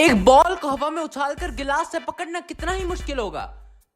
एक बॉल को हवा में उछालकर गिलास से पकड़ना कितना ही मुश्किल होगा।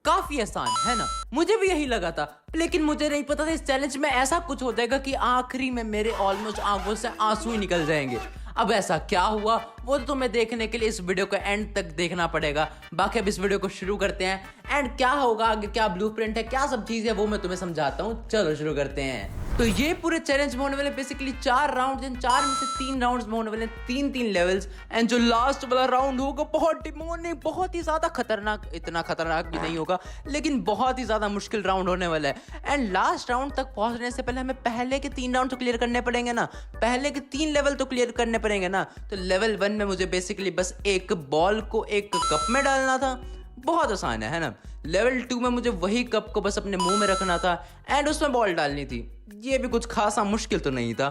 काफी आसान है ना। मुझे भी यही लगा था, लेकिन मुझे नहीं पता था इस चैलेंज में ऐसा कुछ हो जाएगा कि आखिरी में मेरे ऑलमोस्ट आंखों से आंसू ही निकल जाएंगे। अब ऐसा क्या हुआ वो तो तुम्हें देखने के लिए इस वीडियो को एंड तक देखना पड़ेगा। बाकी अब इस वीडियो को शुरू करते हैं। एंड क्या होगा आगे, क्या ब्लूप्रिंट है, क्या सब चीज है, वो मैं तुम्हें समझाता हूँ। चलो शुरू करते हैं। तो ये पूरे चैलेंज में होने वाले बेसिकली 4 राउंड, इन 4 में से 3 राउंड्स में होने वाले 3-3 लेवल्स। एंड जो लास्ट वाला राउंड होगा बहुत डिमोनिक, बहुत ही ज्यादा खतरनाक, इतना खतरनाक भी नहीं होगा लेकिन बहुत ही ज्यादा मुश्किल राउंड होने वाला है। एंड लास्ट राउंड तक पहुंचने से पहले हमें पहले के 3 राउंड तो क्लियर करने पड़ेंगे ना, पहले के 3 लेवल तो क्लियर करने पड़ेंगे ना। तो लेवल 1 में मुझे बेसिकली बस एक बॉल को एक कप में डालना था, बहुत आसान है ना। लेवल 2 में मुझे वही कप को बस अपने मुंह में रखना था एंड उसमें बॉल डालनी थी। ये भी कुछ खासा मुश्किल तो नहीं था।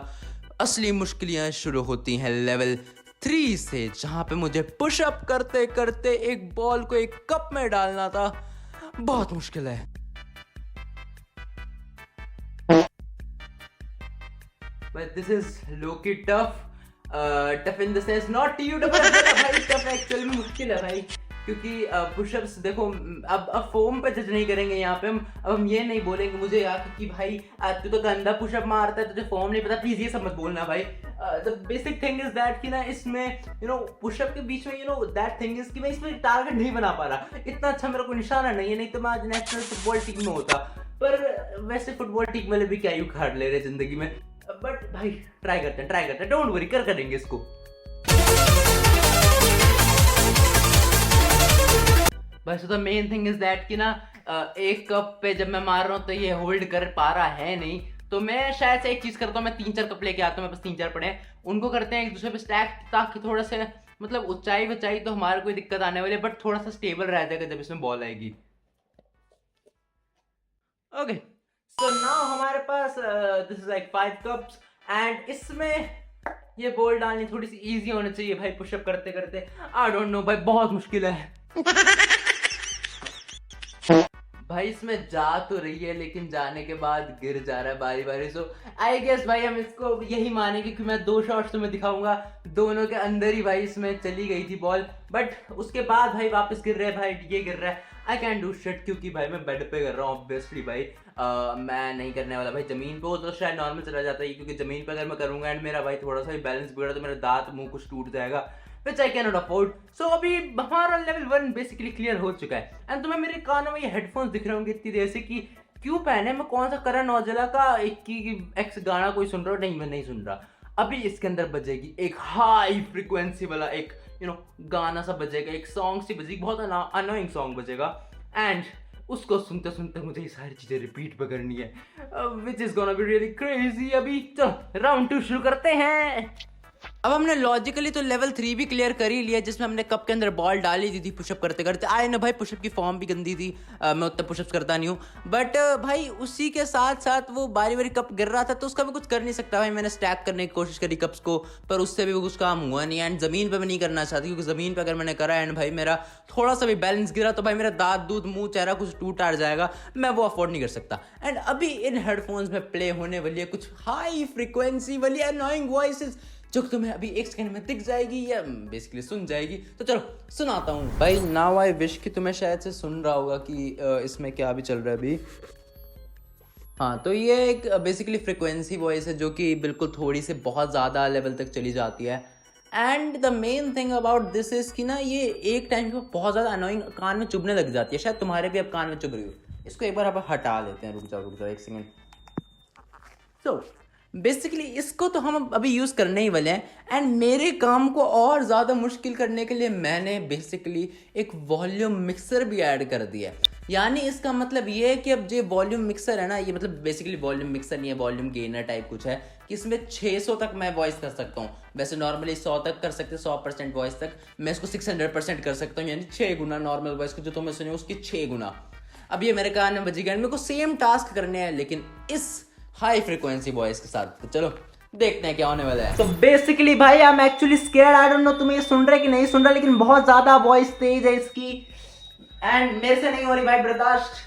असली मुश्किलें शुरू होती हैं लेवल 3 से, जहां पे मुझे पुशअप करते करते एक बॉल को एक कप में डालना था। बहुत मुश्किल है। But this is low-key tough. Tough in the sense not to you, भाई tough एक्चुअली में मुश्किल है भाई, क्योंकि पुशअप्स देखो अब फॉर्म पे जज नहीं करेंगे यहाँ पे हम। अब हम ये नहीं बोलेंगे मुझे यार कि भाई तू तो गंदा पुशअप मारता है, तुझे फॉर्म नहीं पता, प्लीज ये सब मत बोलना भाई। The basic thing is that कि ना इसमें पुशअप के बीच में दैट थिंग इज कि मैं इसमें टारगेट नहीं बना पा रहा। इतना अच्छा मेरा कोई निशाना नहीं है, नहीं तो मैं आज नेशनल फुटबॉल टीम में होता। पर वैसे फुटबॉल टीम वाले भी क्या यूं खाड़ ले रहे जिंदगी में। बट भाई ट्राई करते हैं, डोंट वरी, करेंगे इसको। बस तो मेन थिंग इज दैट कि ना एक कप पे जब मैं मार रहा हूँ तो ये होल्ड कर पा रहा है नहीं, तो मैं शायद से एक चीज करता हूँ, मैं 3-4 कप लेके आता हूँ, मेरे पास 3-4 पड़े हैं, उनको करते हैं एक दूसरे पे स्टैक, ताकि थोड़ा सा मतलब ऊंचाई तो हमारे कोई दिक्कत आने वाली है, बट थोड़ा सा स्टेबल रह जाएगा जब इसमें बॉल आएगी। ओके, सो नाउ हमारे पास this is like 5 cups and इसमें ये बॉल डालनी थोड़ी सी इजी होनी चाहिए भाई। पुशअप करते करते आई डोंट नो भाई, बहुत मुश्किल है भाई। इसमें जा तो रही है लेकिन जाने के बाद गिर जा रहा है बारी बारी। सो आई गेस भाई हम इसको यही मानेंगे कि मैं 2 शॉट्स तुम्हें दिखाऊंगा, दोनों के अंदर ही भाई इसमें चली गई थी बॉल, बट उसके बाद भाई वापस गिर रहा है भाई, ये गिर रहा है। आई कैन डू शिट, क्योंकि भाई मैं बेड पे कर रहा हूँ ऑब्वियसली भाई। मैं नहीं करने वाला भाई जमीन पे, वो तो शायद नॉर्मल चला जाता है, क्योंकि जमीन पे अगर मैं करूंगा एंड मेरा भाई थोड़ा सा भी बैलेंस बिगड़ा तो मेरा दांत मुंह कुछ टूट जाएगा, which I cannot afford. So अभी हमारा लेवल 1 बेसिकली क्लियर हो चुका है। एंड तुम्हें मेरे कानों में ये हेडफोन्स दिख रहे होंगे इतनी देर से कि क्यों पहने, मैं कौन सा करण औजला का एक्स गाना कोई सुन रहा हूँ? नहीं, मैं नहीं सुन रहा। अभी इसके अंदर बजेगी एक हाई फ्रीक्वेंसी वाला एक गाना सा बजेगा, एक सॉन्ग सी बजेगी, बहुत अनोइंग सॉन्ग बजेगा एंड उसको सुनते सुनते मुझे ये सारी चीजें रिपीट पे करनी है, which is gonna be really crazy. अभी चलो राउंड 2 शुरू करते हैं। अब हमने लॉजिकली तो लेवल 3 भी क्लियर कर ही लिया, जिसमें हमने कप के अंदर बॉल डाली दी थी पुशअप करते करते। आए ना भाई, पुशअप की फॉर्म भी गंदी थी, मैं उतना पुशअप्स करता नहीं हूँ, बट भाई उसी के साथ साथ वो बारी बारी कप गिर रहा था तो उसका भी कुछ कर नहीं सकता भाई। मैंने स्टैक करने की कोशिश करी कप्स को, पर उससे भी कुछ काम हुआ नहीं। एंड जमीन पे मैं नहीं करना चाहती, क्योंकि जमीन पे अगर मैंने करा एंड भाई मेरा थोड़ा सा भी बैलेंस गिरा तो भाई मेरा दांत दूध मुंह चेहरा कुछ टूट आट जाएगा, मैं वो अफोर्ड नहीं कर सकता। एंड अभी इन हेडफोन्स में प्ले होने वाली है कुछ हाई फ्रीक्वेंसी वाली अनोइंग वॉइसेस, जो तुम्हें अभी एक सेकंड में दिख जाएगी या बेसिकली सुन जाएगी। तो चलो सुनाता हूँ भाई। नाउ आई विश कि तुम्हें शायद से सुन रहा होगा कि इसमें क्या भी चल रहा है अभी। हाँ, तो ये एक बेसिकली फ्रिक्वेंसी वॉइस है जो कि बिल्कुल थोड़ी से बहुत ज़्यादा लेवल तक चली जाती है। And the main thing about this is कि ना ये एक टाइम पे बहुत ज़्यादा अनोइंग कान में चुभने लग जाती है। शायद तुम्हारे भी अब कान में चुभ रही हो। इसको एक बार आप हटा लेते हैं, रुक जाओ एक सेकेंड। सो बेसिकली इसको तो हम अभी यूज़ करने ही वाले हैं। एंड मेरे काम को और ज़्यादा मुश्किल करने के लिए मैंने बेसिकली एक वॉल्यूम मिक्सर भी ऐड कर दिया है। यानी इसका मतलब ये है कि अब जो वॉल्यूम मिक्सर है ना, ये मतलब बेसिकली वॉल्यूम मिक्सर नहीं है, वॉल्यूम गेनर टाइप कुछ है, कि इसमें 600 तक मैं वॉइस कर सकता हूँ। वैसे नॉर्मली 100 तक कर सकते, 100% वॉइस तक। मैं इसको 600% कर सकता हूँ, यानी 6 गुना नॉर्मल वॉइस को जो तुम्हें सुने उसकी 6 गुना। अब ये मेरे कान में बजी गया, मेरे को सेम टास्क करने हैं लेकिन इस हाई फ्रीक्वेंसी वॉइस के साथ। तो चलो देखते हैं क्या होने वाला है। तो बेसिकली भाई I am actually scared, I don't no तुम्हें ये सुन रहे कि नहीं सुन रहा, लेकिन बहुत ज्यादा वॉइस तेज है इसकी एंड मेरे से नहीं हो रही भाई बर्दाश्त।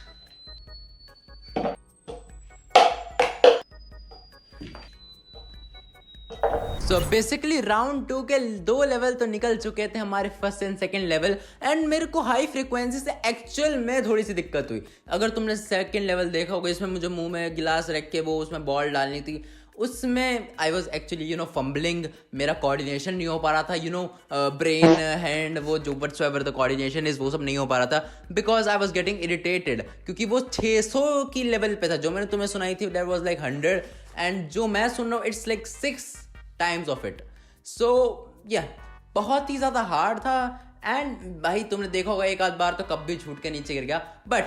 सो बेसिकली राउंड 2 के 2 लेवल तो निकल चुके थे हमारे first and second level, and मेरे को हाई फ्रीक्वेंसी से एक्चुअल में थोड़ी सी दिक्कत हुई। अगर तुमने सेकंड लेवल देखा होगा, इसमें मुझे मुंह में गिलास रख के वो उसमें बॉल डालनी थी, उसमें आई वॉज एक्चुअली फम्बलिंग, मेरा कोऑर्डिनेशन नहीं हो पा रहा था, ब्रेन हैंड वो जो what's ever the coordination is वो सब नहीं हो पा रहा था, because I was getting irritated, क्योंकि वो 600 की लेवल पे था। जो मैंने तुम्हें सुनाई थी दैट वॉज लाइक 100, एंड जो मैं सुन रहा हूँ it's like 6 times of it. So या बहुत ही ज़्यादा हार्ड था, एंड भाई तुमने देखा होगा एक आध बार तो कब भी छूट के नीचे गिर गया। बट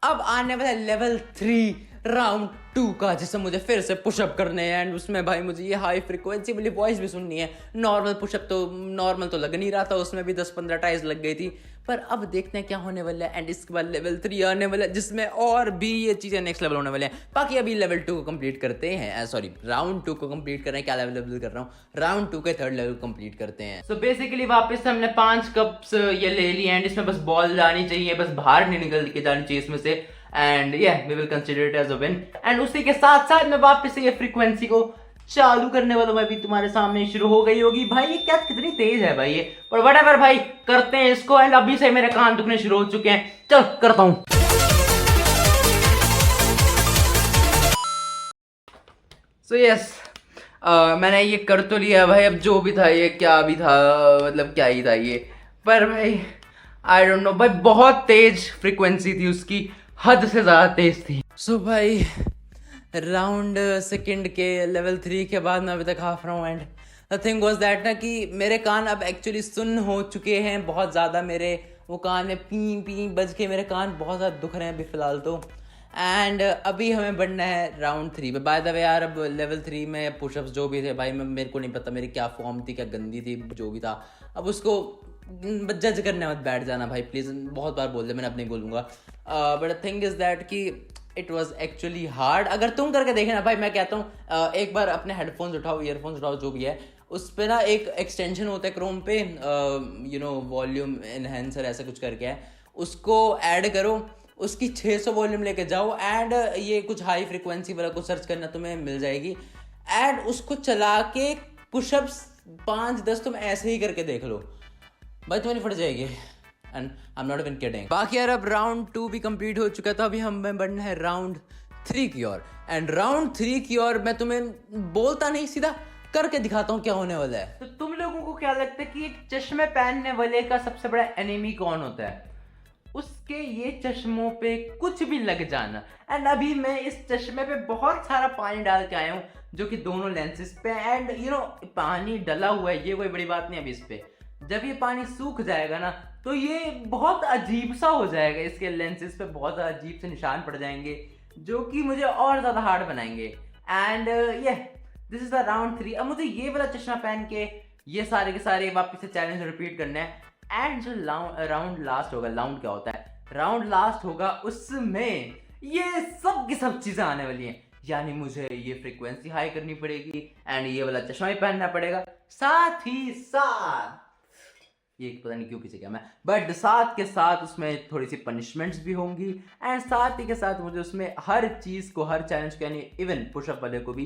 अब आने वाला लेवल 3 राउंड 2 का, जिसमें मुझे फिर से पुशअप करने हैं, एंड उसमें भाई मुझे ये हाई फ्रिक्वेंसी वाली वॉइस भी सुननी है। नॉर्मल पुशअप तो नॉर्मल तो लग नहीं रहा था, उसमें भी 10-15 टाइज लग गई थी, पर अब देखते हैं क्या होने वाला है। एंड इसके बाद लेवल 3 आने वाला है, जिसमें और भी ये चीज़ें नेक्स्ट लेवल होने वाले हैं। बाकी अभी लेवल 2 को कंप्लीट करते हैं, सॉरी राउंड 2 को कंप्लीट कर रहे हैं, क्या लेवल कर रहा हूँ, राउंड 2 के 3rd लेवल कंप्लीट करते हैं। सो बेसिकली वापस हमने 5 कप्स ये ले लिए, एंड इसमें बस बॉल जानी चाहिए, बस बाहर नहीं निकल के जानी चाहिए इसमें से, and we will consider it as a win. And उसी के साथ साथ मैं वापस से ये फ्रीक्वेंसी को चालू करने वाला हूं, अभी तुम्हारे सामने शुरू हो गई होगी। भाई ये क्या कितनी तेज है भाई ये, पर व्हाटएवर भाई, करते हैं इसको। एंड अभी से मेरे कान दुखने शुरू हो चुके हैं, चल करता हूं। सो यस, मैंने ये कर तो लिया भाई। अब जो भी था ये क्या भी था, मतलब क्या ही था ये, पर भाई आई डोंट नो भाई, बहुत तेज फ्रीक्वेंसी थी उसकी, हद से ज़्यादा तेज थी। सो भाई राउंड सेकंड के लेवल 3 के बाद मैं अभी तक हाफ रहा हूँ, and the thing was that ना कि मेरे कान अब एक्चुअली सुन हो चुके हैं बहुत ज़्यादा, मेरे वो कान में पी पी बज के मेरे कान बहुत ज़्यादा दुख रहे हैं अभी फ़िलहाल तो। एंड अभी हमें बढ़ना है राउंड 3 पे। बाय द वे यार, अब लेवल 3 में पुशअप्स जो भी थे भाई, मेरे को नहीं पता मेरी क्या फॉर्म थी, क्या गंदी थी, जो भी था, अब उसको जज करने मत बैठ जाना भाई प्लीज़। बहुत बार बोल दिया मैंने, अब नहीं बोलूँगा। बट थिंग इज़ दैट कि इट वॉज एक्चुअली हार्ड। अगर तुम करके देखे ना भाई, मैं कहता हूँ एक बार अपने हेडफोन्स उठाओ, ईयरफोन्स उठाओ, जो भी है, उस पर ना एक एक्सटेंशन होता है क्रोम पे, वॉल्यूम एनहेंसर ऐसा कुछ करके है, उसको ऐड करो, उसकी 600 वॉल्यूम लेके जाओ, एंड ये कुछ हाई फ्रिक्वेंसी वाला कुछ सर्च करना तुम्हें मिल जाएगी, एंड उसको चला के पुशअप्स 5-10 तुम ऐसे ही करके देख लो भाई, तुम्हें फट जाएगी। And I am not even kidding. बाकी यार अब राउंड 2 भी कंप्लीट हो चुका है, तो अभी हमें बढ़ना है राउंड 3 की ओर। एंड राउंड 3 की ओर मैं तुम्हें बोलता नहीं, सीधा करके दिखाता हूँ क्या होने वाला है। तो तुम लोगों को क्या लगता है कि एक चश्मे पहनने वाले का सबसे बड़ा एनिमी कौन होता है? उसके ये चश्मों पे कुछ भी लग जाना। एंड अभी मैं इस चश्मे पे बहुत सारा पानी डाल के आया हूँ, जो कि दोनों लेंसेज पे, एंड पानी डला हुआ है, ये कोई बड़ी बात नहीं। अभी इस पे जब ये पानी सूख जाएगा ना, तो ये बहुत अजीब सा हो जाएगा, इसके लेंसेज पे बहुत ज़्यादा अजीब से निशान पड़ जाएंगे, जो कि मुझे और ज़्यादा हार्ड बनाएंगे। And this is the round 3। अब मुझे ये वाला चश्मा पहन के ये सारे के सारे वापस से चैलेंज रिपीट करना है। एंड जो राउंड लास्ट होगा, राउंड क्या होता है, राउंड लास्ट होगा, उसमें ये सब की सब चीज़ें आने वाली हैं। यानी मुझे ये फ्रीक्वेंसी हाई करनी पड़ेगी, एंड ये वाला चश्मा भी पहनना पड़ेगा, साथ ही साथ ये पता नहीं क्यों पीछे गया मैं, बट साथ के साथ उसमें थोड़ी सी पनिशमेंट्स भी होंगी, एंड साथ ही के साथ मुझे उसमें हर चीज़ को, हर चैलेंज को, यानी इवन पुशअप वाले को भी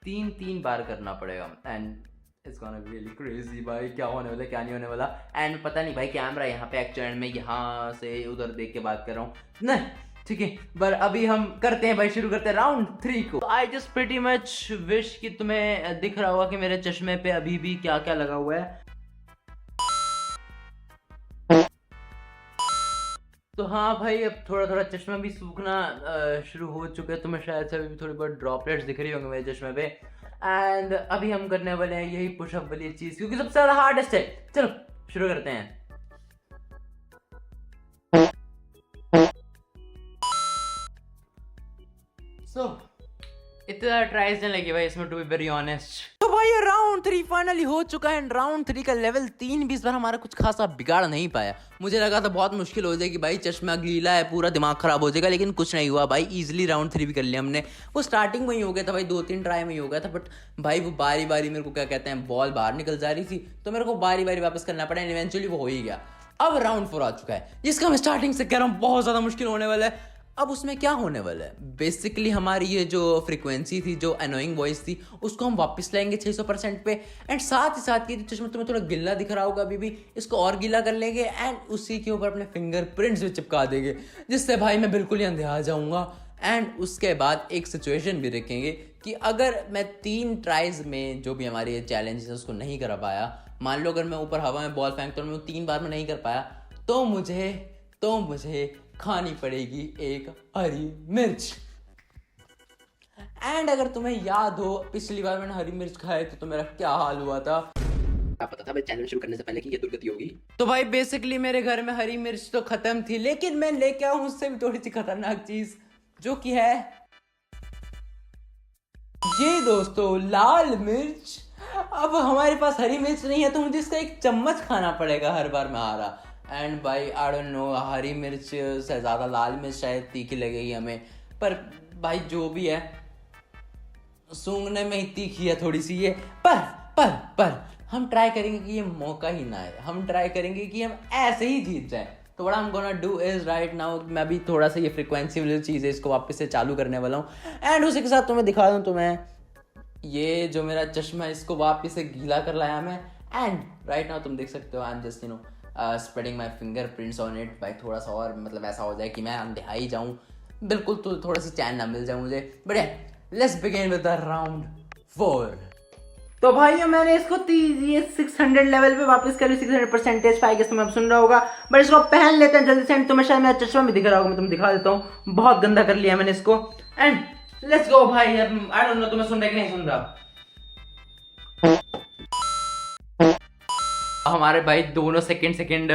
3-3 बार करना पड़ेगा। And it's gonna be really crazy भाई, क्या होने वाला क्या नहीं होने वाला। एंड पता नहीं भाई, कैमरा यहाँ पे एक्चुअली में यहाँ से उधर देख के बात कर रहा हूँ नहीं, ठीक है। पर अभी हम करते हैं भाई, शुरू करते हैं राउंड 3 को। I just pretty much wish कि तुम्हें दिख रहा होगा कि मेरे चश्मे पे अभी भी क्या क्या लगा हुआ है। तो हाँ भाई, अब थोड़ा थोड़ा चश्मा भी सूखना शुरू हो चुका है, तुम्हें शायद से अभी भी थोड़ी बहुत ड्रॉपलेट्स दिख रही होंगे मेरे चश्मे पे। एंड अभी हम करने वाले हैं यही पुशअप वाली चीज़, क्योंकि सबसे ज़्यादा हार्डेस्ट है। चलो शुरू करते हैं। इतना ट्राइज नहीं लगी भाई इसमें, टू बी वेरी ऑनेस्ट। तो भाई राउंड 3 फाइनली हो चुका है। राउंड 3 का लेवल 3 भी इस बार हमारा कुछ खासा बिगाड़ नहीं पाया। मुझे लगा था बहुत मुश्किल हो जाएगी भाई, चश्मा गीला है, पूरा दिमाग खराब हो जाएगा, लेकिन कुछ नहीं हुआ भाई। इजीली राउंड 3 भी कर लिया हमने। वो स्टार्टिंग में ही हो गया था भाई, 2-3 ट्राई में ही हो गया था, बट भाई वो बारी बारी मेरे को क्या कहते हैं, बॉल बाहर निकल जा रही थी, तो मेरे को बारी बारी वापस करना पड़ा, इवेंचुअली वो हो ही गया। अब राउंड 4 आ चुका है, जिसका मैं स्टार्टिंग से कह रहा हूँ बहुत ज़्यादा मुश्किल होने वाला है। अब उसमें क्या होने वाला है, बेसिकली हमारी ये जो फ्रीक्वेंसी थी, जो अनोइंग वॉइस थी, उसको हम वापस लाएंगे 600% पे। एंड साथ ही साथ ये जो चश्मा तुम्हें थोड़ा गिल्ला दिख रहा होगा अभी भी, इसको और गीला कर लेंगे एंड उसी के ऊपर अपने फिंगरप्रिंट्स भी चिपका देंगे, जिससे भाई मैं बिल्कुल ही अंधेरा जाऊंगा। एंड उसके बाद एक सिचुएशन भी रखेंगे कि अगर मैं 3 ट्राइज में जो भी हमारे ये चैलेंज है उसको नहीं कर पाया, मान लो अगर मैं ऊपर हवा में बॉल फेंकता हूँ, 3 बार में नहीं कर पाया, तो मुझे खानी पड़ेगी एक हरी मिर्च। एंड अगर तुम्हें याद हो पिछली बार मैंने हरी मिर्च खाए तो मेरा क्या हाल हुआ था, क्या पता था भाई चैनल शुरू करने से पहले कि ये दुर्गति होगी। तो भाई बेसिकली मेरे घर में हरी मिर्च तो खत्म थी, लेकिन मैं लेके आऊं उससे भी थोड़ी सी खतरनाक चीज, जो कि है ये दोस्तों, लाल मिर्च। अब हमारे पास हरी मिर्च नहीं है तो मुझे इसका एक चम्मच खाना पड़ेगा हर बार मैं हारा। एंड भाई आई डोंट नो, हरी मिर्च से ज़्यादा लाल मिर्च शायद तीखी लगेगी हमें, पर भाई जो भी है सूंघने में ही तीखी है थोड़ी सी ये। पर हम ट्राई करेंगे कि ये मौका ही ना है, हम ट्राई करेंगे कि हम ऐसे ही जीत जाए। तो what I am gonna do is right now, मैं भी थोड़ा सा ये फ्रीक्वेंसी वाली चीज़ है इसको वापस से चालू करने वाला हूँ। एंड उसी के साथ तुम्हें दिखा दूँ, तो मैं ये जो मेरा चश्मा है इसको वापस से गीला कर लाया मैं। एंड राइट नाउ तुम देख सकते हो आई am just you know spreading my fingerprints on it. भाई थोड़ा सा और मतलब ऐसा हो जाए कि मैं अंधेरा ही जाऊँ बिल्कुल, तो थोड़ा सी चैन ना मिल जाए मुझे। But let's begin with the round 4। तो भाई मैंने इसको ये 600 लेवल पे वापस कर 600% पाई, गेस तुम्हें अब सुन रहा होगा, बट इसको पहन लेते हैं जल्दी से। एंड तुम्हें शायद मेरा चश्मा भी दिख रहा होगा, मैं तुम्हें दिखा देता हूँ, बहुत गंदा कर लिया मैंने इसको। एंड लेट्स गो भाई, आई डोंट नो तुम्हें सुन रहा है कि नहीं सुन रहा। हमारे भाई दोनों सेकंड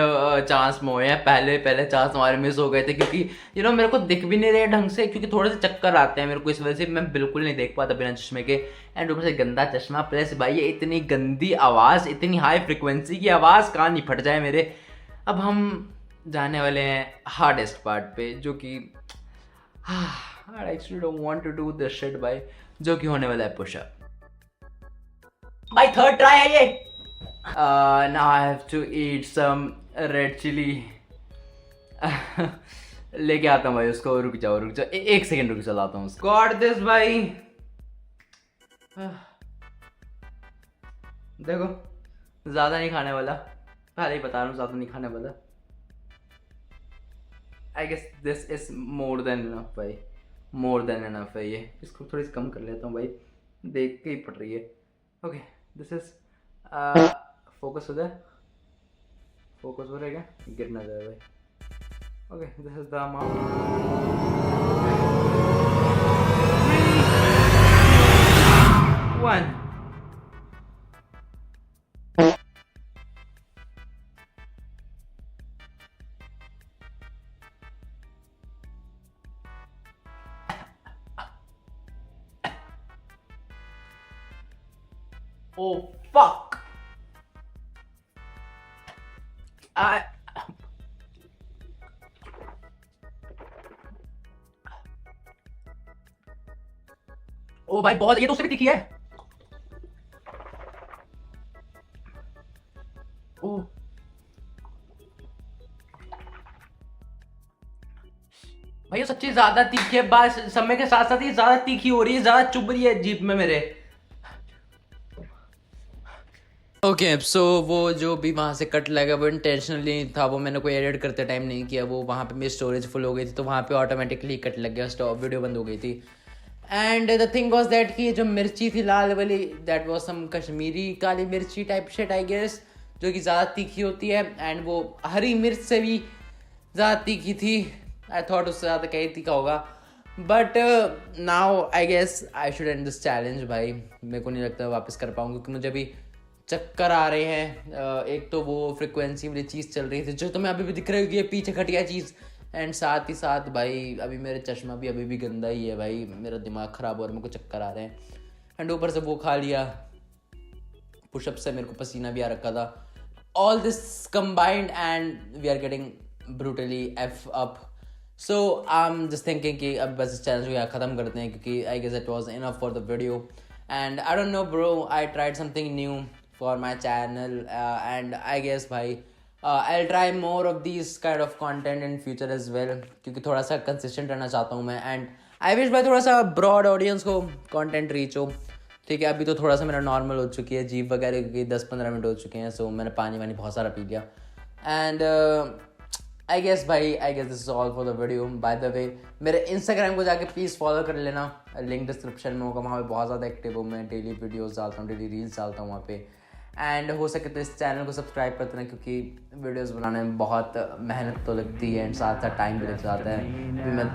चांस में हुए हैं, पहले चांस हमारे मिस हो गए थे क्योंकि मेरे को दिख भी नहीं रहे ढंग से, क्योंकि थोड़े से चक्कर आते हैं मेरे को, इस वजह से मैं बिल्कुल नहीं देख पाता बिना चश्मे के। एंड ऊपर से गंदा चश्मा, प्लस भाई ये इतनी गंदी आवाज़, इतनी हाई फ्रिक्वेंसी की आवाज़, कान नहीं फट जाए मेरे। अब हम जाने वाले हैं हार्डेस्ट पार्ट पे, जो कि I actually don't want to do this shit भाई, जो कि होने वाला है पुशअप। भाई थर्ड ट्राई है ये। Now I have to eat some red chili. लेके आता हूँ भाई उसको, रुक जाओ एक सेकंड रुक चलाता हूँ उसको। गॉड दिस भाई, देखो ज़्यादा नहीं खाने वाला, पहले ही बता रहा हूँ ज़्यादा नहीं खाने वाला। I guess this is more than enough भाई, मोर देन इनफ है ये। इसको थोड़ी सी कम कर लेता हूँ भाई, देख के ही पड़ रही है। ओके दिस इज फोकस हो जाए, फोकस हो रहेगा, गिर ना जाए भाई। Okay this is the amount. 1 Oh fuck! ओ भाई बहुत, ये तो उससे भी तीखी है। ओ भाई ये सच्ची ज्यादा तीखी है, बस समय के साथ साथ ये ज्यादा तीखी हो रही है, ज्यादा चुभ रही है जीभ में मेरे। ओके सो वो जो भी वहाँ से कट लगा वो इंटेंशनली था, वो मैंने कोई एडिट करते टाइम नहीं किया, वो वहाँ पे मेरी स्टोरेज फुल हो गई थी तो वहाँ पे ऑटोमेटिकली कट लग गया, स्टॉप वीडियो बंद हो गई थी। And the thing was that कि जो मिर्ची थी लाल वाली, दैट वॉज सम कश्मीरी काली मिर्ची टाइप शिट आई गेस, जो कि ज़्यादा तीखी होती है। एंड वो हरी मिर्च से भी ज़्यादा तीखी थी, आई थॉट उससे ज़्यादा कहीं तीखा होगा, but now I guess I should end this challenge भाई। मेरे को नहीं लगता वापस कर पाऊँगा क्योंकि मुझे अभी चक्कर आ रहे हैं। एक तो वो फ्रिक्वेंसी वाली चीज़ चल रही थी जो तुम्हें अभी भी दिख रही होगी, ये पीछे खटिया चीज़, एंड साथ ही साथ भाई अभी मेरे चश्मा भी अभी भी गंदा ही है भाई, मेरा दिमाग ख़राब हो रहा है, मेरे को चक्कर आ रहे हैं। एंड ऊपर से वो खा लिया, पुशअप से मेरे को पसीना भी आ रखा था, all this combined and we are getting brutally F up. So I am just thinking कि अब बस इस चैलेंज को यहाँ ख़त्म करते हैं क्योंकि I guess it was enough for the video. And I don't know bro, I tried something new for my channel and I guess भाई I try more of this kind of content in future as well, क्योंकि थोड़ा सा consistent रहना चाहता हूँ मैं. And I wish भाई थोड़ा सा ब्रॉड ऑडियंस को कंटेंट रीच हो. ठीक है, अभी तो थोड़ा सा मेरा नॉर्मल हो चुकी है, जीप वगैरह की 10-15 मिनट हो चुके हैं. सो मैंने पानी वानी बहुत सारा पी लिया. And I guess this is all for the video. By the way, मेरे इंस्टाग्राम को जाके प्लीज़ फॉलो कर लेना, लिंक डिस्क्रिप्शन में होगा. वहाँ पे बहुत ज़्यादा एक्टिव हूँ मैं, डेली वीडियोस डालता हूँ, डेली रील्स डालता हूँ वहाँ पे. एंड हो सके तो इस चैनल को सब्सक्राइब करते हैं, क्योंकि वीडियोस बनाने में बहुत मेहनत तो लगती है एंड साथ साथ टाइम भी लग जाता है. अभी मैं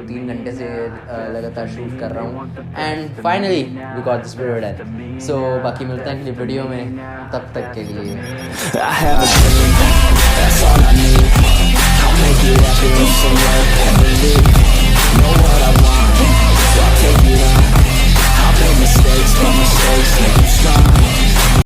3 घंटे से लगातार शूट कर रहा हूँ. And finally we got this video done. So बाकी मिलते हैं अगली वीडियो में, तब तक के लिए. I have a dream, that's all I need. I'll make it happen with some work and belief.